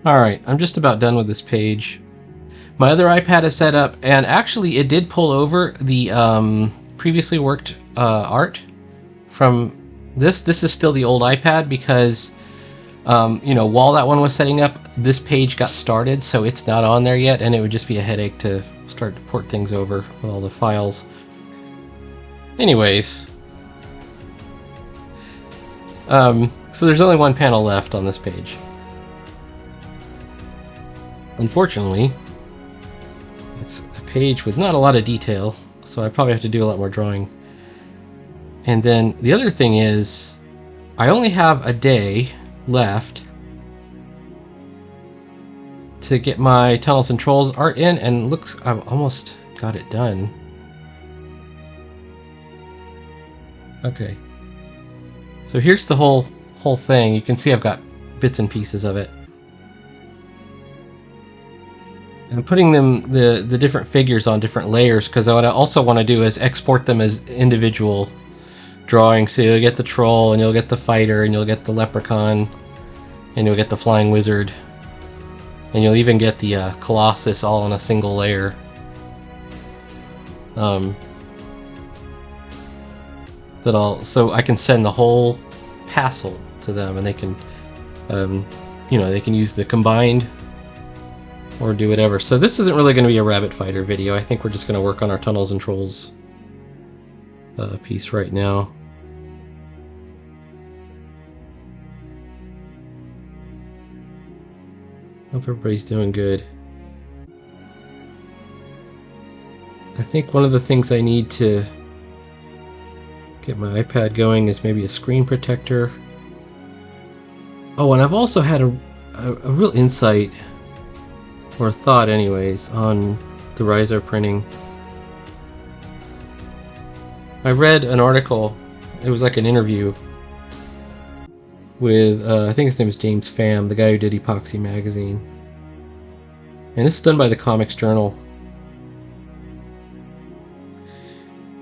Alright, I'm just about done with this page. My other iPad is set up, and actually it did pull over the previously worked art from this. This is still the old iPad because, while that one was setting up, this page got started, so it's not on there yet, and it would just be a headache to start to port things over with all the files. Anyways, so there's only one panel left on this page. Unfortunately, it's a page with not a lot of detail, so I probably have to do a lot more drawing. And then the other thing is, I only have a day left to get my Tunnels and Trolls art in, and looks, I've almost got it done. Okay. So here's the whole thing. You can see I've got bits and pieces of it. I'm putting them the different figures on different layers because what I also want to do is export them as individual drawings. So you'll get the troll, and you'll get the fighter, and you'll get the leprechaun, and you'll get the flying wizard, and you'll even get the colossus all on a single layer. So I can send the whole parcel to them, and they can, they can use the combined or do whatever. So this isn't really going to be a rabbit fighter video. I think we're just going to work on our Tunnels and Trolls piece right now. Hope everybody's doing good. I think one of the things I need to get my iPad going is maybe a screen protector. Oh, and I've also had a real insight, or thought anyways, on the Riso printing. I read an article, it was like an interview with, I think his name is James Pham, the guy who did Epoxy Magazine. And this is done by the Comics Journal.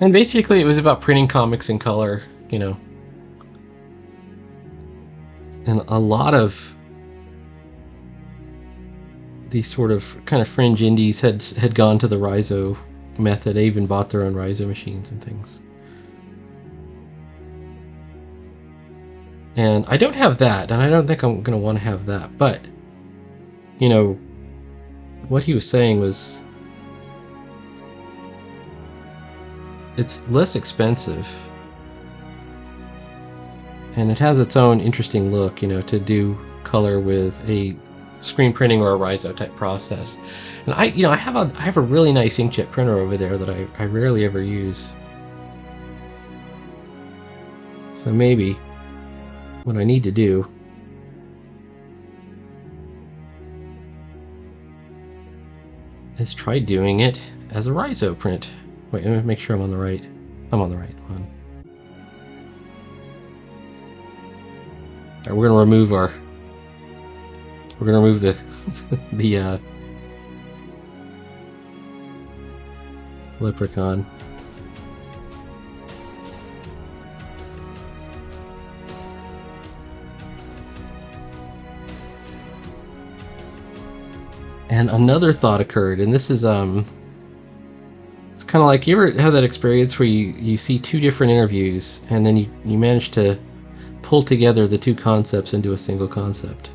And basically it was about printing comics in color, And a lot of these sort of kind of fringe indies had gone to the Riso method. They even bought their own Riso machines and things. And I don't have that, and I don't think I'm going to want to have that. But, what he was saying was, it's less expensive, and it has its own interesting look, to do color with a screen printing or a Riso type process. And I have a really nice inkjet printer over there that I rarely ever use. So maybe what I need to do is try doing it as a Riso print. Wait, let me make sure I'm on the right. I'm on the right one. Alright, we're gonna remove the the leprechaun. And another thought occurred, and this is it's kind of like, you ever have that experience where you see two different interviews and then you manage to pull together the two concepts into a single concept.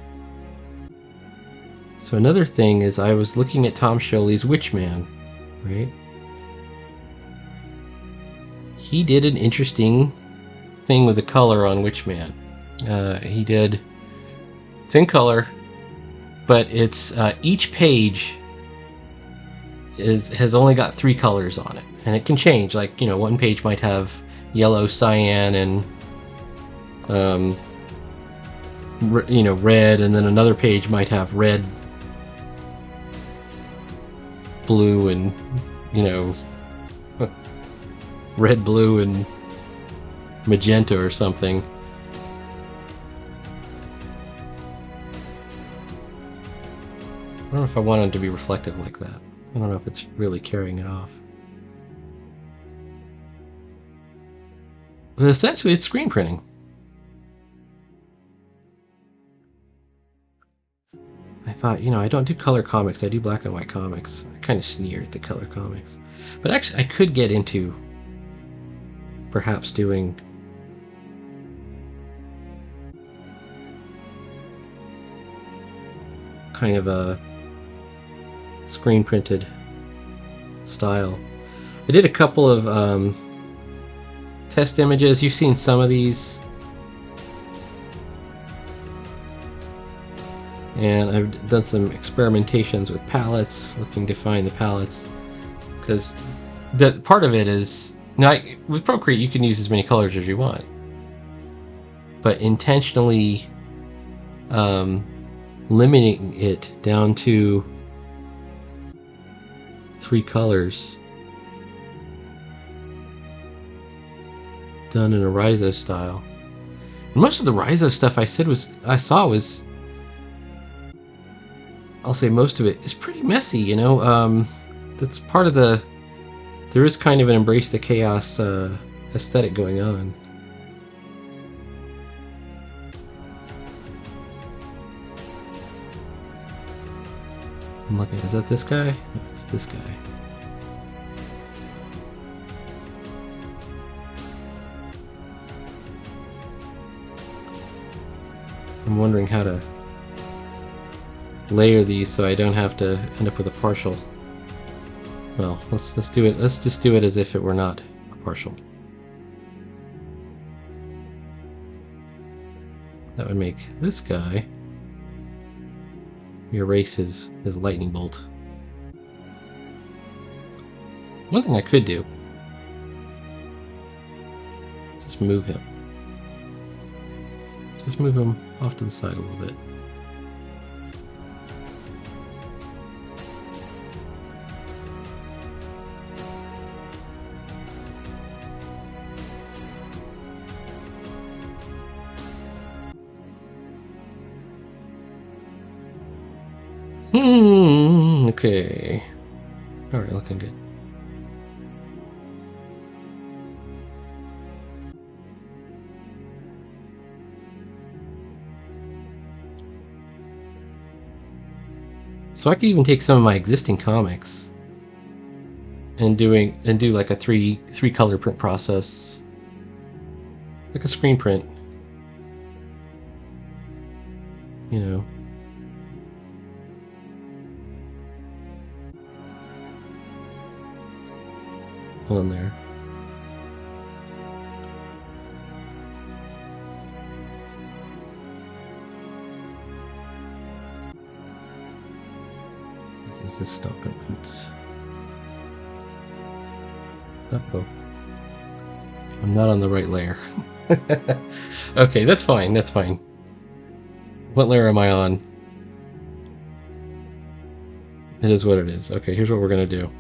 So another thing is, I was looking at Tom Scioli's Witchman, right? He did an interesting thing with the color on Witchman. It's in color, but it's each page has only got 3 colors on it, and it can change. Like, one page might have yellow, cyan, and red, and then another page might have red, blue, and red, blue, and magenta or something. I don't know if I want it to be reflective like that. I don't know if it's really carrying it off. But essentially, it's screen printing. I thought, I don't do color comics, I do black and white comics. I kind of sneered at the color comics. But actually, I could get into perhaps doing kind of a screen printed style. I did a couple of test images. You've seen some of these. And I've done some experimentations with palettes, looking to find the palettes. Because the part of it is, now with Procreate you can use as many colors as you want. But intentionally limiting it down to 3 colors done in a Rizo style. And most of the Rizo stuff I saw was I'll say most of it is pretty messy, that's part of there is kind of an embrace the chaos aesthetic going on. I'm looking, is that this guy? No, it's this guy. I'm wondering how to layer these so I don't have to end up with a partial. Well, let's do it. Let's just do it as if it were not a partial. That would make this guy erase his lightning bolt. One thing I could do, just move him. Just move him off to the side a little bit. Okay. Alright, looking good. So I could even take some of my existing comics and do like a three color print process, like a screen print, on there. This is his stomping boots. Uh-oh. I'm not on the right layer. Okay, that's fine, that's fine. What layer am I on? It is what it is. Okay, here's what we're gonna do.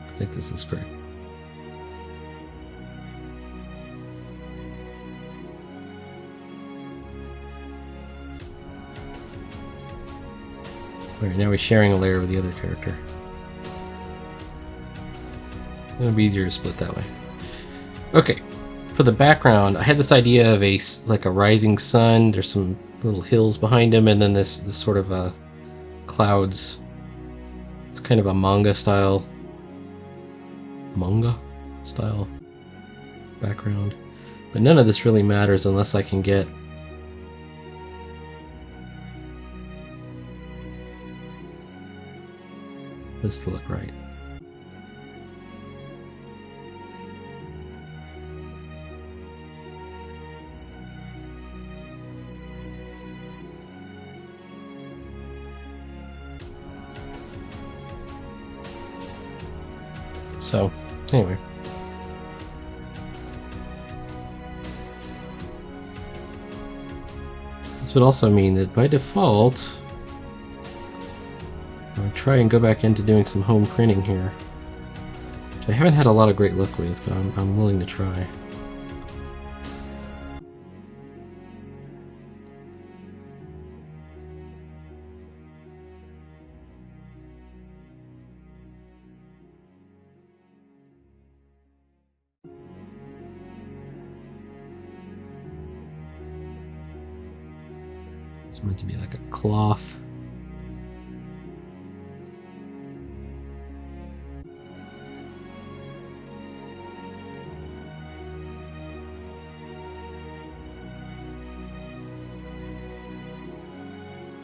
I think this is great. Alright, now we're sharing a layer with the other character. It'll be easier to split that way. Okay, for the background, I had this idea of like a rising sun. There's some little hills behind him, and then this sort of clouds. It's kind of a manga style background. But none of this really matters unless I can get this to look right. So, anyway. This would also mean that by default, I'll try and go back into doing some home printing here. Which I haven't had a lot of great luck with, but I'm willing to try. It's meant to be like a cloth.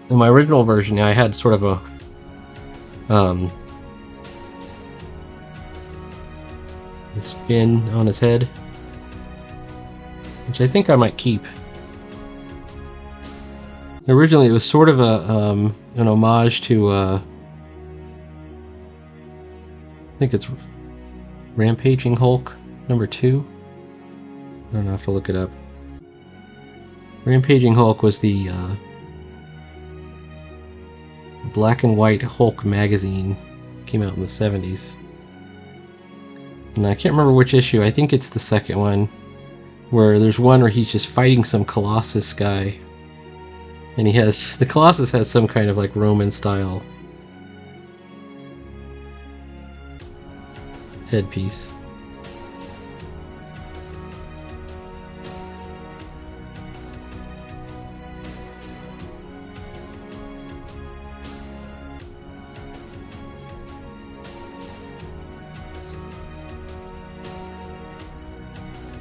In my original version, I had sort of a this fin on his head, which I think I might keep. Originally, it was sort of a an homage to I think it's Rampaging Hulk #2. I don't know, I have to look it up. Rampaging Hulk was the black and white Hulk magazine. Came out in the 70s. And I can't remember which issue. I think it's the second one, where there's one where he's just fighting some Colossus guy. And the Colossus has some kind of like Roman style headpiece.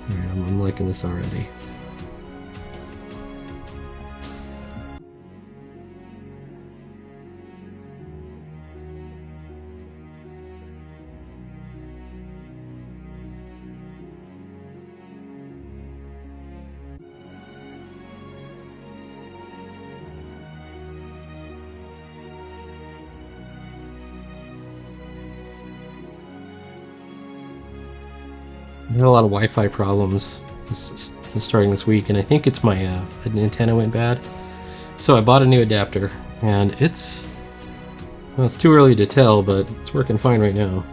I'm liking this already. I had a lot of Wi-Fi problems starting this week, and I think it's my antenna went bad. So I bought a new adapter, and it's too early to tell, but it's working fine right now.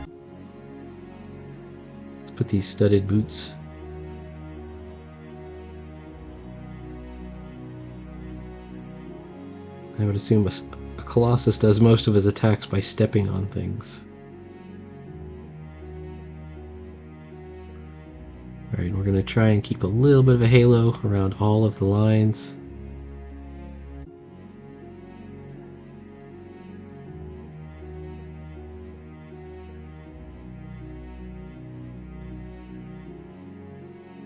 Let's put these studded boots. I would assume a Colossus does most of his attacks by stepping on things. Alright, we're going to try and keep a little bit of a halo around all of the lines.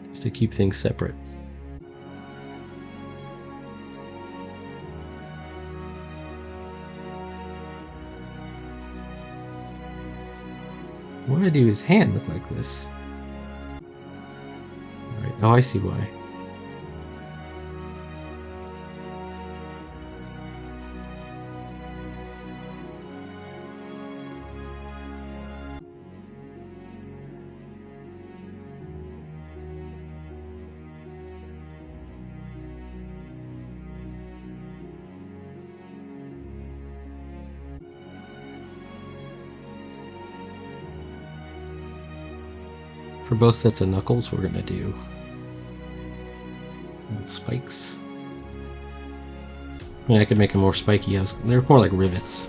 Just to keep things separate. Why do his hand look like this? Oh, I see why. For both sets of knuckles, we're going to do spikes. I mean, I could make them more spiky. They're more like rivets.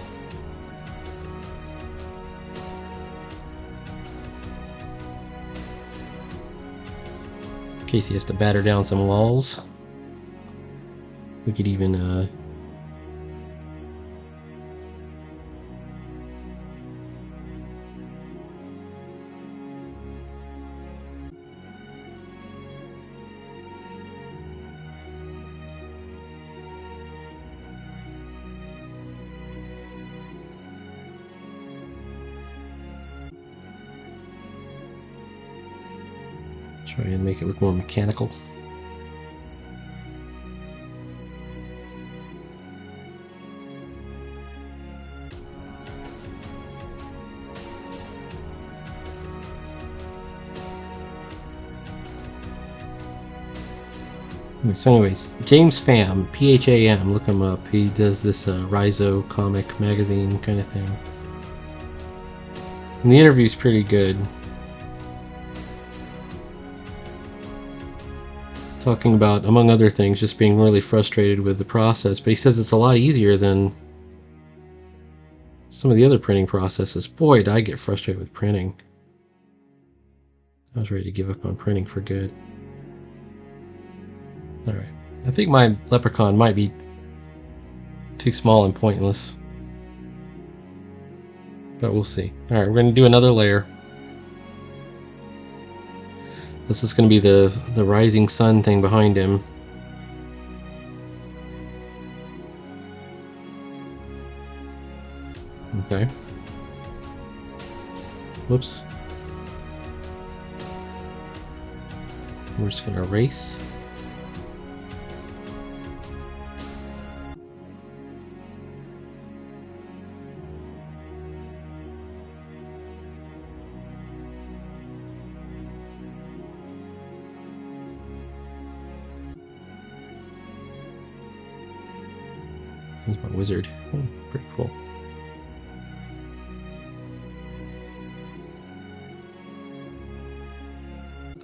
In case he has to batter down some walls. We could even try and make it look more mechanical. So anyways, James Pham, P-H-A-M, look him up. He does this Rhizo comic magazine kind of thing. And the interview's pretty good. Talking about, among other things, just being really frustrated with the process, but he says it's a lot easier than some of the other printing processes. Boy, did I get frustrated with printing. I was ready to give up on printing for good. Alright, I think my Leprechaun might be too small and pointless. But we'll see. Alright, we're going to do another layer. This is going to be the rising sun thing behind him. Okay. Whoops. We're just going to erase. Here's my wizard. Oh, pretty cool.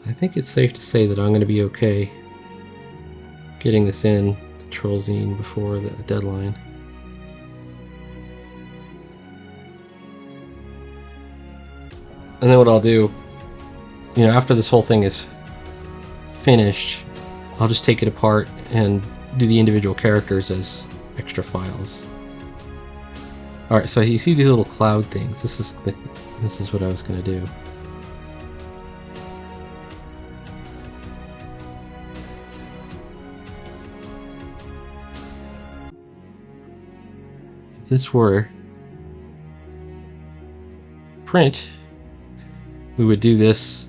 I think it's safe to say that I'm going to be okay getting this in to trollzine before the deadline. And then what I'll do, after this whole thing is finished, I'll just take it apart and do the individual characters as extra files. Alright, so you see these little cloud things. This is what I was going to do. If this were print, we would do this,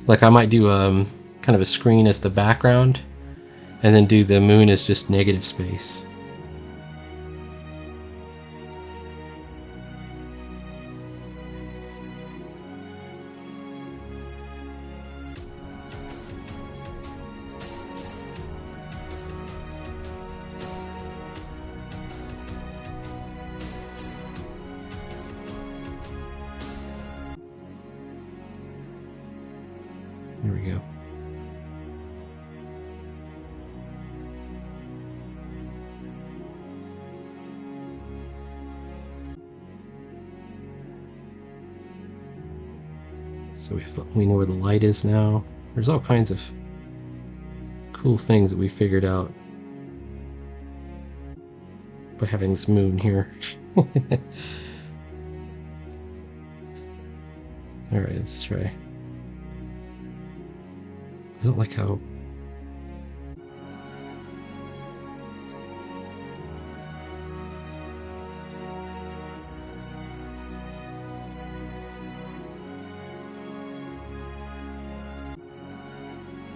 like I might do kind of a screen as the background, and then do the moon as just negative space. There we go. So we know where the light is now. There's all kinds of cool things that we figured out by having this moon here. Alright, let's try. I don't like how...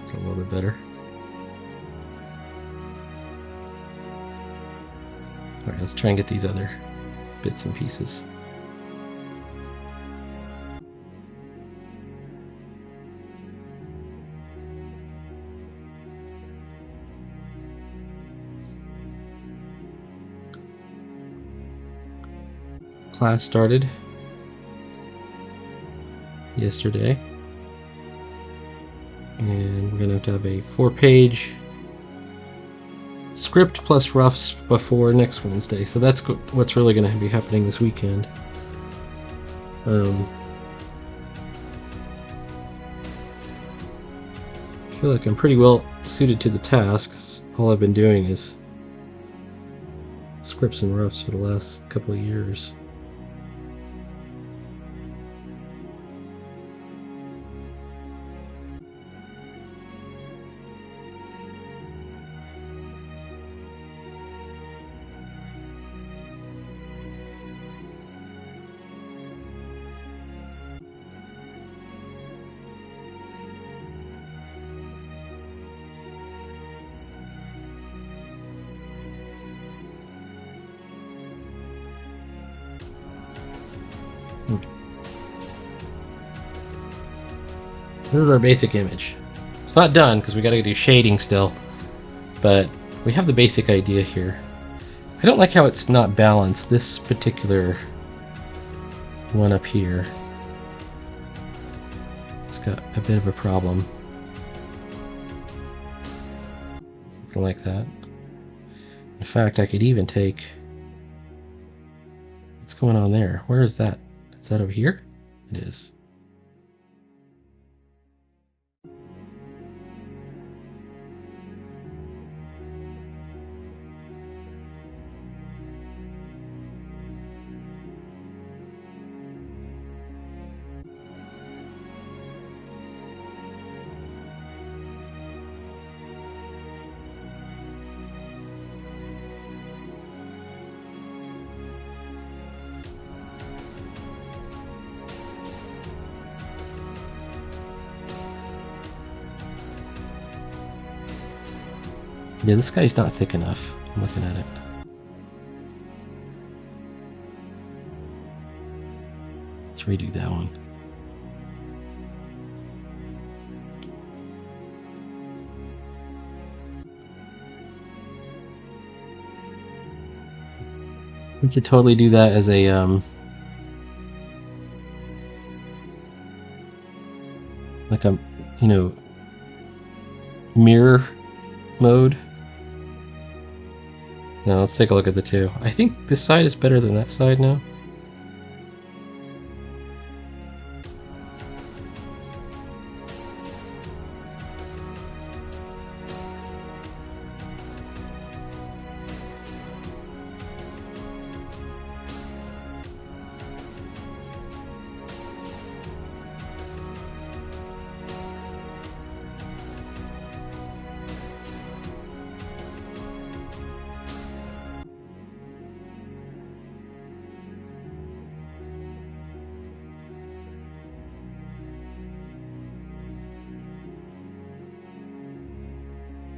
It's a little bit better. Alright, let's try and get these other bits and pieces. Class started yesterday, and we're going to have a 4-page script plus roughs before next Wednesday, so that's what's really going to be happening this weekend. I feel like I'm pretty well suited to the tasks. All I've been doing is scripts and roughs for the last couple of years. This is our basic image. It's not done because we got to do shading still, but we have the basic idea here. I don't like how it's not balanced, this particular one up here. It's got a bit of a problem. Something like that. In fact, I could even take... What's going on there? Where is that? Is that over here? It is. Yeah, this guy's not thick enough. I'm looking at it. Let's redo that one. We could totally do that as a like a, you know, mirror mode. Now let's take a look at the two. I think this side is better than that side now.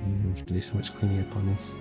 I have to do so much cleaning up on this.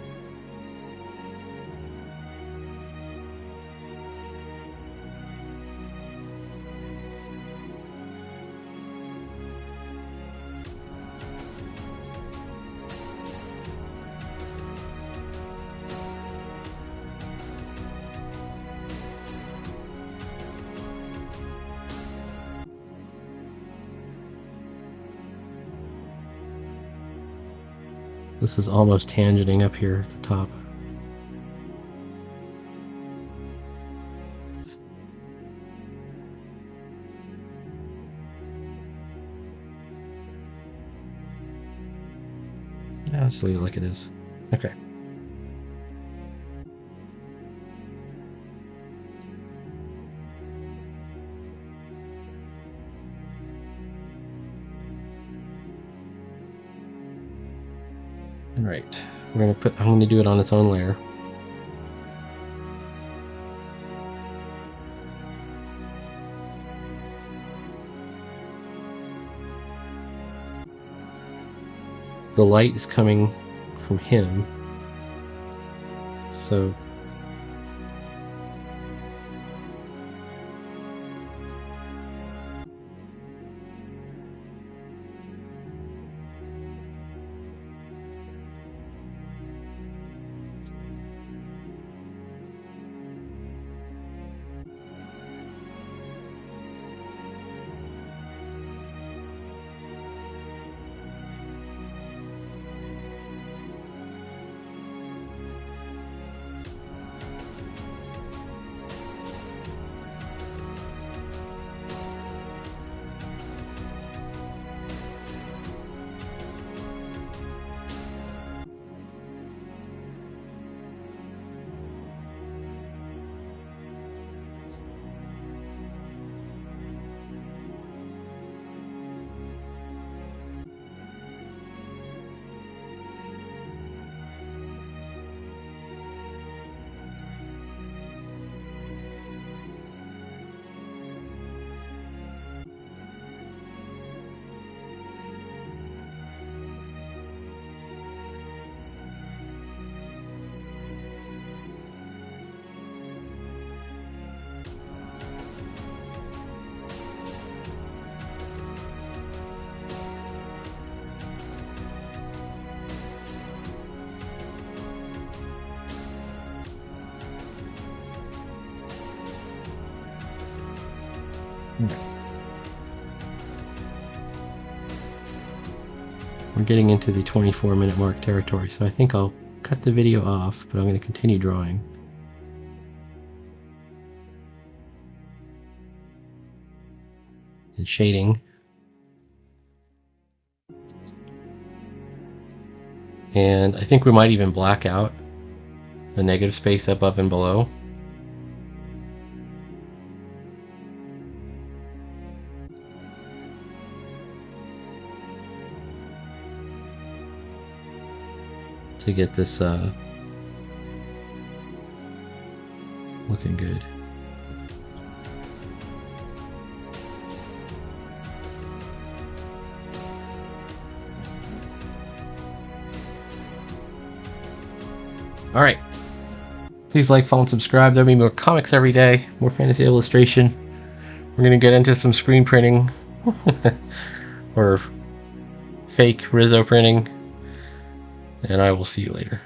This is almost tangenting up here at the top. Yeah, I'll just leave it like it is. Okay. Alright, I'm gonna do it on its own layer. The light is coming from him, so we're getting into the 24-minute mark territory, so I think I'll cut the video off, but I'm going to continue drawing. And shading. And I think we might even black out the negative space above and below. To get this looking good. Alright. Please like, follow, and subscribe. There'll be more comics every day, more fantasy illustration. We're going to get into some screen printing. Or fake Rizzo printing. And I will see you later.